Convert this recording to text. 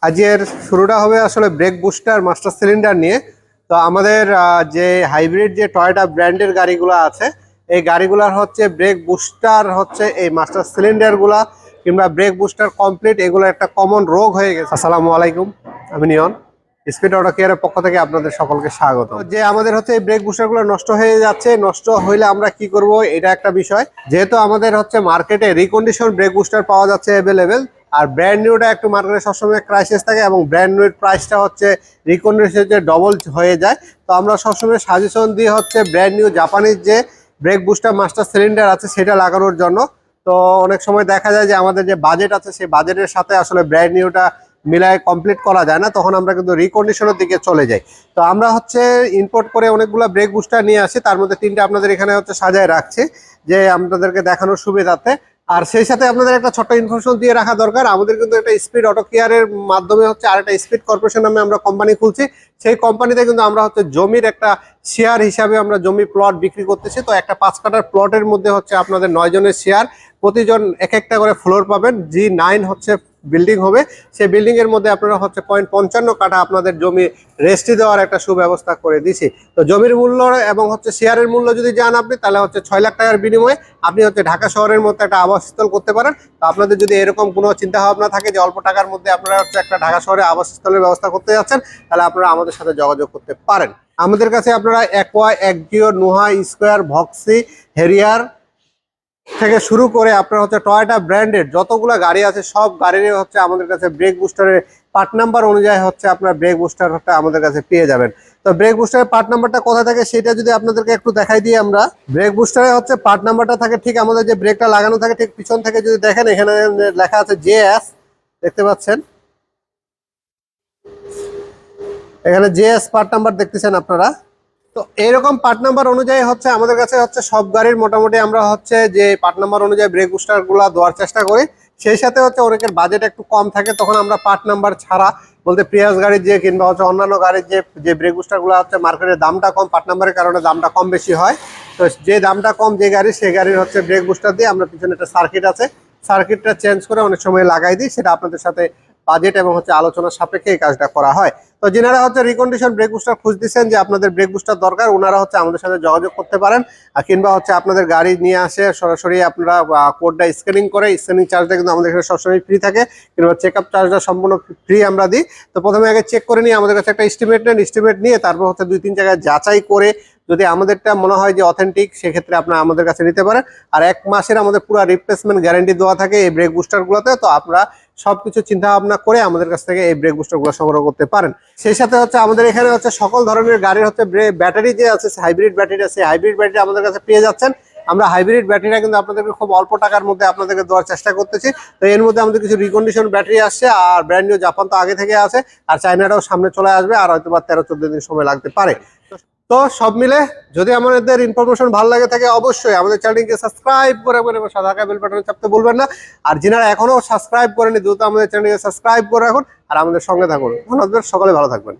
আজকের শুরুটা হবে আসলে ব্রেক বুস্টার মাস্টার সিলিন্ডার নিয়ে। তো আমাদের যে হাইব্রিড যে টয়োটা ব্র্যান্ডের গাড়িগুলো আছে, এই গাড়িগুলোর হচ্ছে ব্রেক বুস্টার হচ্ছে এই মাস্টার সিলিন্ডারগুলা কিংবা ব্রেক বুস্টার কমপ্লিট, এগুলো একটা কমন রোগ হয়ে গেছে। আসসালামু আলাইকুম, আমি নিয়ন, স্পিড অটো কেয়ারের পক্ষ থেকে আপনাদের সকলকে স্বাগত। যে আমাদের হচ্ছে এই ব্রেক বুস্টারগুলো নষ্ট হয়ে যাচ্ছে, নষ্ট হইলে আমরা কি করব, এটা একটা বিষয়। যেহেতু আমাদের হচ্ছে মার্কেটে রিকন্ডিশন ব্রেক বুস্টার পাওয়া যাচ্ছে অ্যাভেলেবেল, আর ব্র্যান্ড নিউটা একটু মার্কেটে সবসময় ক্রাইসিস থাকে এবং ব্র্যান্ড নিউর প্রাইসটা হচ্ছে রিকন্ডিশনের যে ডবল হয়ে যায়। তো আমরা সবসময় সাজেশন দিই হচ্ছে ব্র্যান্ড নিউ জাপানিজ যে ব্রেক বুস্টার মাস্টার সিলিন্ডার আছে সেটা লাগানোর জন্য। তো অনেক সময় দেখা যায় যে আমাদের যে বাজেট আছে সেই বাজেটের সাথে আসলে ব্র্যান্ড নিউটা মিলায় কমপ্লিট করা যায় না, তখন আমরা কিন্তু রিকন্ডিশনের দিকে চলে যাই। তো আমরা হচ্ছে ইম্পোর্ট করে অনেকগুলো ব্রেক বুস্টার নিয়ে আসি, তার মধ্যে 3টা আপনাদের এখানে হচ্ছে সাজায় রাখছি যে আপনাদেরকে দেখানোর সুবিধার্থে। আর সেই সাথে আপনাদের একটা ছোট্ট ইনফরমেশন দিয়ে রাখা দরকার, আমাদের কিন্তু একটা স্পিড অটো কেয়ারের মাধ্যমে হচ্ছে আরেকটা স্পিড কর্পোরেশন নামে আমরা কোম্পানি খুলছি। সেই কোম্পানিতে কিন্তু আমরা হচ্ছে জমির একটা শেয়ার হিসাবে আমরা জমি প্লট বিক্রি করতেছি। তো একটা 5 কাঠার প্লটের মধ্যে হচ্ছে আপনাদের 9 জনের শেয়ার, প্রতিজন এক একটা করে ফ্লোর পাবেন। G9 হচ্ছে বিল্ডিং হবে, সেই বিল্ডিং এর মধ্যে আপনারা হচ্ছে 0.55 কাঠা আপনাদের জমি রেস্ট্রি দেওয়ার একটা সুব্যবস্থা করে দিছি। তো জমির মূল্য এবং হচ্ছে শেয়ারের মূল্য যদি যান আপনি, তাহলে হচ্ছে 6 লাখ টাকার বিনিময়ে আপনি হচ্ছে ঢাকা শহরের মধ্যে একটা আবাসস্থল করতে পারেন। তো আপনাদের যদি এরকম কোনো চিন্তা ভাবনা থাকে যে অল্প টাকার মধ্যে আপনারা হচ্ছে একটা ঢাকা শহরে আবাসস্থলের ব্যবস্থা করতে যাচ্ছেন, তাহলে আপনারা আমাদের সাথে যোগাযোগ করতে পারেন। আমাদের কাছে আপনারা aqua, Axio, Noha, square, Voxy, Harrier থেকে শুরু করে আপনার হচ্ছে টয়োটা ব্র্যান্ডের যতগুলো গাড়ি আছে সব গাড়িরই হচ্ছে আমাদের কাছে ব্রেক বুস্টারের পার্ট নাম্বার অনুযায়ী হচ্ছে আপনার ব্রেক বুস্টারটা আমাদের কাছে পেয়ে যাবেন। তো ব্রেক বুস্টারের পার্ট নাম্বারটা কোথায় থাকে সেটা যদি আপনাদেরকে একটু দেখাই দিই আমরা। ব্রেক বুস্টারে হচ্ছে পার্ট নাম্বারটা থাকে ঠিক আমাদের যে ব্রেকটা লাগানো থাকে ঠিক পিছন থেকে যদি দেখেন, এখানে লেখা আছে JS, দেখতে পাচ্ছেন এখানে JS পার্ট নাম্বার দেখতেছেন আপনারা। তো এইরকম পার্ট নাম্বার অনুযায়ী হচ্ছে আমাদের কাছে হচ্ছে সব গাড়ির মোটামুটি আমরা হচ্ছে যে পার্ট নাম্বার অনুযায়ী ব্রেক বুস্টারগুলো দেওয়ার চেষ্টা করি। সেই সাথে হচ্ছে অনেকের বাজেট একটু কম থাকে, তখন আমরা পার্ট নাম্বার ছাড়া বলতে প্রিয়াস গাড়ির যে কিংবা হচ্ছে অন্যান্য গাড়ির যে ব্রেক বুস্টারগুলো হচ্ছে মার্কেটের দামটা কম, পার্ট নাম্বারের কারণে দামটা কম বেশি হয়। তো যে দামটা কম যে গাড়ি, সেই গাড়ির হচ্ছে ব্রেক বুস্টার দিয়ে আমরা পিছনে একটা সার্কিট আছে, সার্কিটটা চেঞ্জ করে অনেক সময় লাগাই দিই। সেটা আপনাদের সাথে বাজেট এবং হচ্ছে আলোচনার সাপেক্ষে এই কাজটা করা হয়। তো যারা হচ্ছে রিকন্ডিশন ব্রেক বুস্টার খুঁজতেছেন যে আপনাদের ব্রেক বুস্টার দরকার, ওনারা হচ্ছে আমাদের সাথে যোগাযোগ করতে পারেন। আর কিংবা হচ্ছে আপনাদের গাড়ি নিয়ে আসে সরাসরি আপনারা কোডটা স্ক্যানিং করে, স্ক্যানিং চার্জটা কিন্তু আমাদের এখানে সবসময় ফ্রি থাকে, কিংবা চেক আপ চার্জটা সম্পূর্ণ ফ্রি আমরা দিই। তো প্রথমে আগে চেক করে নিয়ে আমাদের কাছে একটা এস্টিমেট নেন, এস্টিমেট নিয়ে তারপর হচ্ছে 2-3 জায়গায় যাচাই করে যদি আমাদেরটা মনে হয় যে অথেন্টিক, সেক্ষেত্রে আপনারা আমাদের কাছে নিতে পারেন। আর 1 মাসের আমাদের পুরো রিপ্লেসমেন্ট গ্যারান্টি দেওয়া থাকে এই ব্রেক বুস্টারগুলোতে। তো আপনারা সবকিছু চিন্তা ভাবনা করে আমাদের কাছ থেকে এই ব্রেক বুস্টারগুলো সংগ্রহ করতে পারেন। সেই সাথে হচ্ছে আমাদের এখানে হচ্ছে সকল ধরনের গাড়ির হচ্ছে ব্যাটারি যে আছে, হাইব্রিড ব্যাটারি আছে, হাইব্রিড ব্যাটারি আমাদের কাছে পেয়ে যাচ্ছেন। আমরা হাইব্রিড ব্যাটারিটা কিন্তু আপনাদেরকে খুব অল্প টাকার মধ্যে আপনাদেরকে দেওয়ার চেষ্টা করতেছি। তো এর মধ্যে আমাদের কিছু রিকন্ডিশন ব্যাটারি আসছে, আর ব্র্যান্ড নিউ জাপান তো আগে থেকে আছে, আর চায়নাটাও সামনে চলে আসবে, আর হয়তো বা 13-14 দিন সময় লাগতে পারে। তো সব মিলে যদি আমাদের ইনফরমেশন ভালো লাগে থাকে, অবশ্যই আমাদের চ্যানেলকে সাবস্ক্রাইব করে এবং সাদা বেল বাটনে চাপতে ভুলবেন না। আর যারা এখনো সাবস্ক্রাইব করেনি, দ্রুত আমাদের চ্যানেলকে সাবস্ক্রাইব করে রাখুন আর আমাদের সঙ্গে থাকুন। ধন্যবাদ, সকলে ভালো থাকবেন।